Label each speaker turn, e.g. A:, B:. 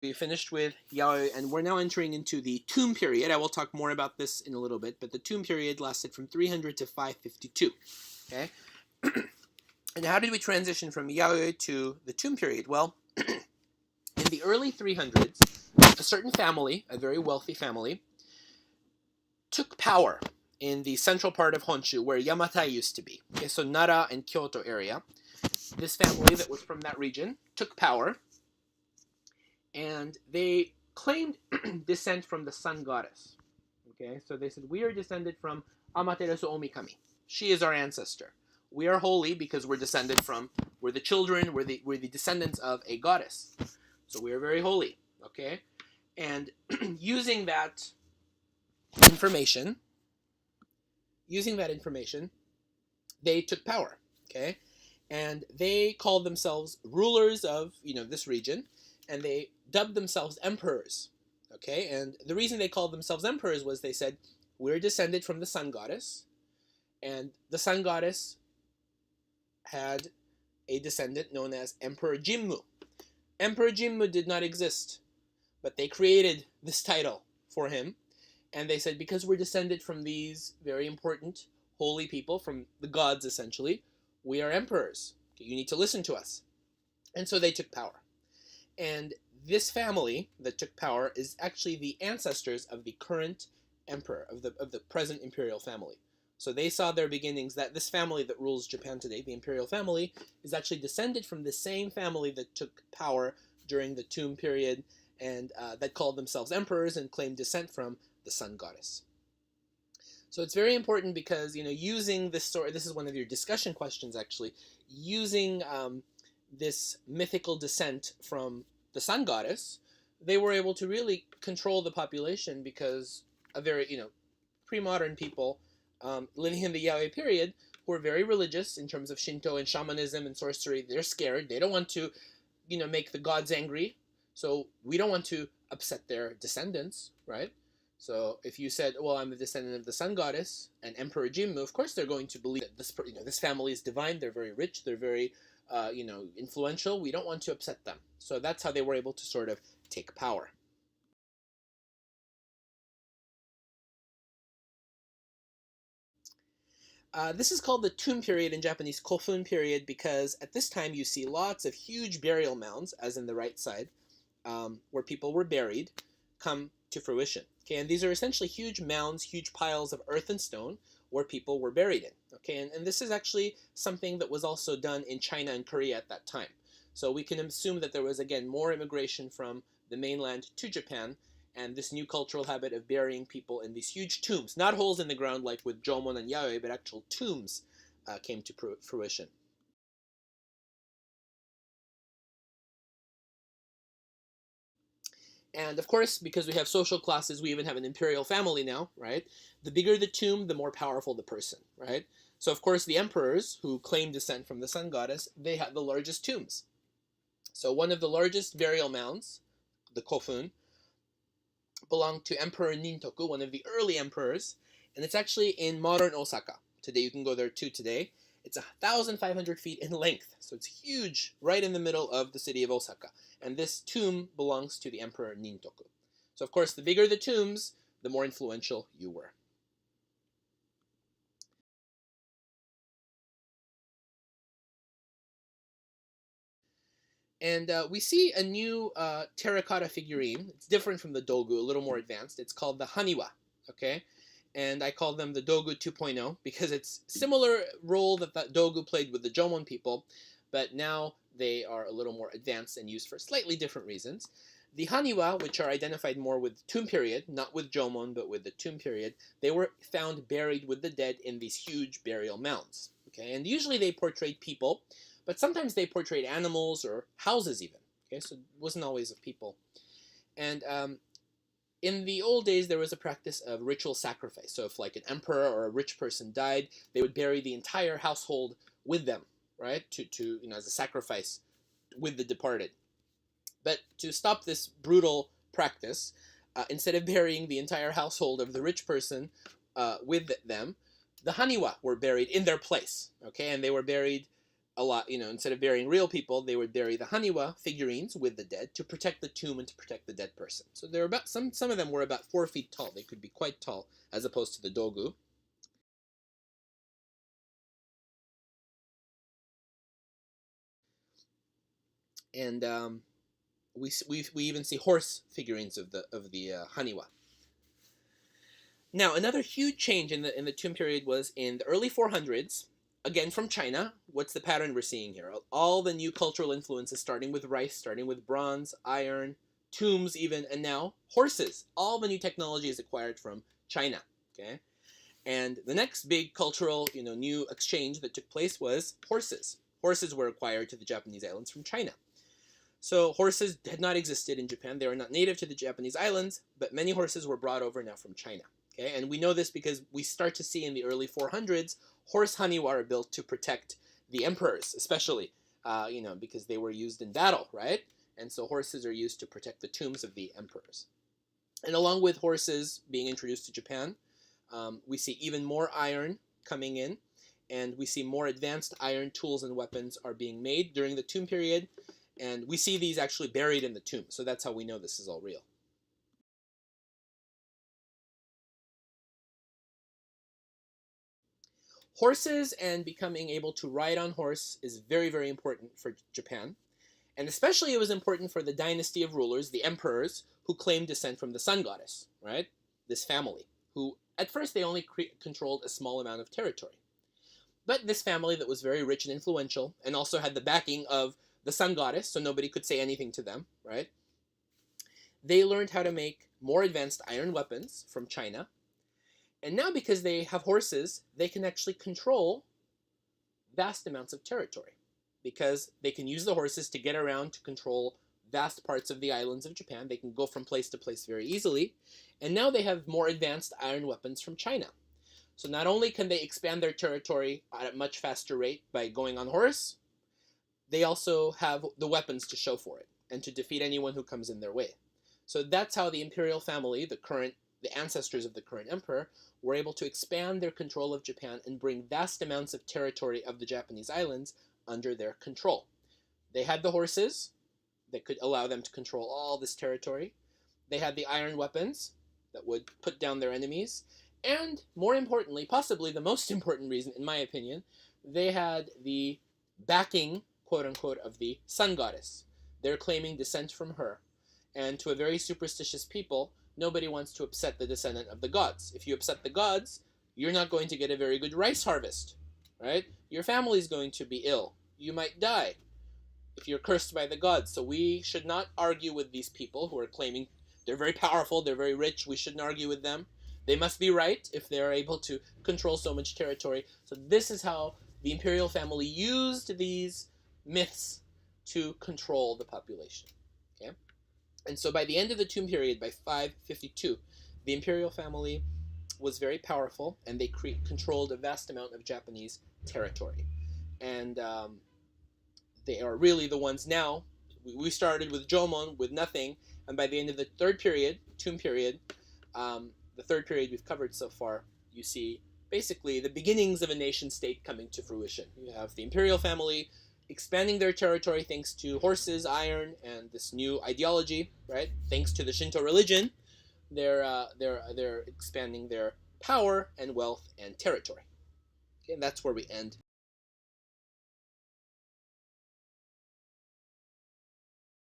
A: We finished with Yaoi, and we're now entering into the Tomb period. I will talk more about this in a little bit, but the Tomb period lasted from 300 to 552. Okay? And how did we transition from Yaoi to the Tomb period? Well, in the early 300s, a certain family, a very wealthy family, took power in the central part of Honshu, where Yamatai used to be. Okay, so Nara and Kyoto area. This family that was from that region took power, and they claimed descent from the sun goddess. Okay, so they said, we are descended from Amaterasu Omikami. She is our ancestor. We are holy because we're descended from, we're the children, we're the descendants of a goddess. So we are very holy. Okay, and using that information, they took power. Okay, and they called themselves rulers of this region, and they dubbed themselves emperors. Okay, and the reason they called themselves emperors was they said, we're descended from the sun goddess, and the sun goddess had a descendant known as Emperor Jimmu. Emperor Jimmu did not exist, but they created this title for him, and they said, because we're descended from these very important holy people, from the gods essentially, we are emperors. You need to listen to us. And so they took power. And this family that took power is actually the ancestors of the current emperor, of the present imperial family. So they saw their beginnings, that this family that rules Japan today, the imperial family, is actually descended from the same family that took power during the Tomb period, and that called themselves emperors and claimed descent from the sun goddess. So it's very important because, using this story, this is one of your discussion questions actually, using this mythical descent from the sun goddess, they were able to really control the population, because a very, pre-modern people living in the Yaoi period who are very religious in terms of Shinto and shamanism and sorcery. They're scared. They don't want to, make the gods angry. So we don't want to upset their descendants, right? So if you said, well, I'm the descendant of the sun goddess and Emperor Jimmu, of course they're going to believe that this family is divine. They're very rich. They're very, influential. We don't want to upset them. So that's how they were able to sort of take power. This is called the Tomb period, in Japanese Kofun period, because at this time you see lots of huge burial mounds, as in the right side, where people were buried, come to fruition. Okay, and these are essentially huge mounds, huge piles of earth and stone where people were buried in. Okay, and this is actually something that was also done in China and Korea at that time. So we can assume that there was, again, more immigration from the mainland to Japan, and this new cultural habit of burying people in these huge tombs, not holes in the ground like with Jomon and Yaoi, but actual tombs came to fruition. And of course, because we have social classes, we even have an imperial family now, right? The bigger the tomb, the more powerful the person, right? So of course, the emperors who claim descent from the sun goddess, they had the largest tombs. So one of the largest burial mounds, the Kofun, belonged to Emperor Nintoku, one of the early emperors, and it's actually in modern Osaka. Today, you can go there too today. It's 1,500 feet in length, so it's huge, right in the middle of the city of Osaka. And this tomb belongs to the Emperor Nintoku. So of course, the bigger the tombs, the more influential you were. And we see a new terracotta figurine. It's different from the dogu, a little more advanced. It's called the haniwa, okay? And I call them the dogu 2.0 because it's similar role that the dogu played with the Jomon people, but now they are a little more advanced and used for slightly different reasons. The haniwa, which are identified more with the Tomb period, not with Jomon, but with the Tomb period, they were found buried with the dead in these huge burial mounds, okay? And usually they portrayed people, but sometimes they portrayed animals or houses even. Okay, so it wasn't always of people. And in the old days, there was a practice of ritual sacrifice. So if like an emperor or a rich person died, they would bury the entire household with them, right? To as a sacrifice with the departed. But to stop this brutal practice, instead of burying the entire household of the rich person with them, the haniwa were buried in their place. Okay, and they were buried a lot, instead of burying real people, they would bury the Haniwa figurines with the dead to protect the tomb and to protect the dead person. So they're about some of them were about 4 feet tall. They could be quite tall as opposed to the dogu. And we even see horse figurines of the Haniwa. Now, another huge change in the tomb period was in the early 400s. Again, from China. What's the pattern we're seeing here? All the new cultural influences, starting with rice, starting with bronze, iron, tombs even, and now horses. All the new technology is acquired from China. Okay, and the next big cultural, new exchange that took place was horses. Horses were acquired to the Japanese islands from China. So horses had not existed in Japan. They were not native to the Japanese islands, but many horses were brought over now from China. Okay, and we know this because we start to see in the early 400s horse haniwa are built to protect the emperors, especially, because they were used in battle, right? And so horses are used to protect the tombs of the emperors. And along with horses being introduced to Japan, we see even more iron coming in, and we see more advanced iron tools and weapons are being made during the tomb period, and we see these actually buried in the tomb. So that's how we know this is all real. Horses and becoming able to ride on horse is very, very important for Japan. And especially it was important for the dynasty of rulers, the emperors, who claimed descent from the sun goddess, right? This family, who at first they only controlled a small amount of territory. But this family that was very rich and influential and also had the backing of the sun goddess, so nobody could say anything to them, right? They learned how to make more advanced iron weapons from China. And now because they have horses, they can actually control vast amounts of territory because they can use the horses to get around to control vast parts of the islands of Japan. They can go from place to place very easily. And now they have more advanced iron weapons from China. So not only can they expand their territory at a much faster rate by going on horse, they also have the weapons to show for it and to defeat anyone who comes in their way. So that's how the imperial family, the ancestors of the current emperor, were able to expand their control of Japan and bring vast amounts of territory of the Japanese islands under their control. They had the horses that could allow them to control all this territory. They had the iron weapons that would put down their enemies. And more importantly, possibly the most important reason, in my opinion, they had the backing, quote unquote, of the sun goddess. They're claiming descent from her. And to a very superstitious people, nobody wants to upset the descendant of the gods. If you upset the gods, you're not going to get a very good rice harvest, right? Your family's going to be ill. You might die if you're cursed by the gods. So we should not argue with these people who are claiming they're very powerful, they're very rich. We shouldn't argue with them. They must be right if they're able to control so much territory. So this is how the imperial family used these myths to control the population. Okay? And so by the end of the tomb period, by 552, the imperial family was very powerful, and they controlled a vast amount of Japanese territory. And they are really the ones now. We started with Jomon, with nothing, and by the end of the third period, tomb period, the third period we've covered so far, you see basically the beginnings of a nation state coming to fruition. You have the imperial family expanding their territory thanks to horses, iron, and this new ideology, right? Thanks to the Shinto religion, they're expanding their power and wealth and territory. Okay, and that's where we end.